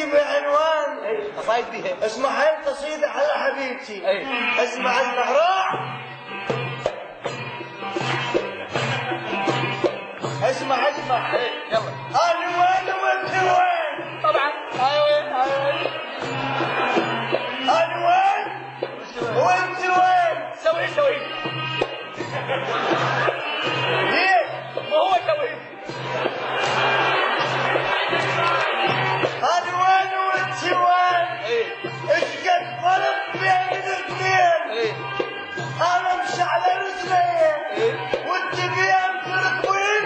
قصيدتي بعنوان قصايد بيها اسمع هاي القصيدة على حبيبتي. اسمع الزهراء، اسمع يلا. انا وين وانت وين؟ طبعا ايوه انا وين وانت وين؟ سوي ليه؟ ما هو سوي. انا وين وانت وين؟ ايش قد فرق بين الاثنين؟ انا امشي على رجلي وانت بين تركوين.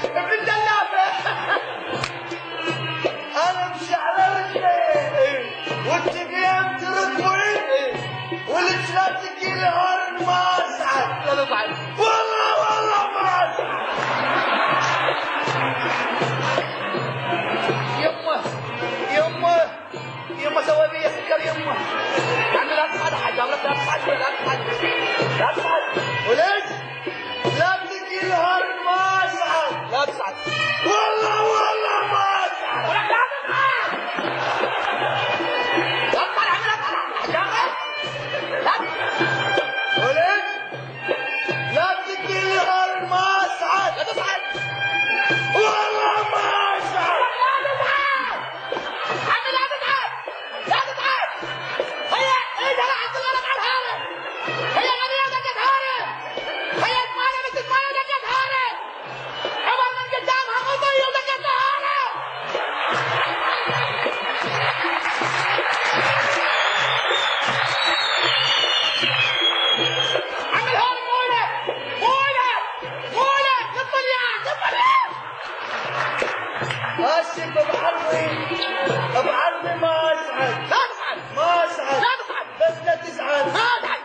ابن الدلافه. انا امشي على رجلي وانت بين تركوين، ولجلاتك الهرن ما اسعد. لا تصعد والله ما اسعد. يمه سوي بي سكر يمه. يعني لا تصعد حاجه، لا تصعد. وليش؟ لاتك الهرن ما اسعد. لا تصعد والله ما اسعد. ولك لا تصعد. لا تصعد عمي، لا تصعد. لا وليش؟ لاتك الهرن ما اسعد. لا تصعد. والله ما اسعد. عمي لا تصعد. لا تصعد. هيا ايدها لحد الغلط على الهارب. هيا غنية ودقت هارب. هيا اسمعنا بس اسمعنا ودقت هارب. عمر من قدامها قضية ودقت هارب. عمي الهارب مولى للطليان. هاشم بعرضي ما اسعد. لا تصعد. ما اسعد. لا تصعد. بس لا تزعل. لا تصعد.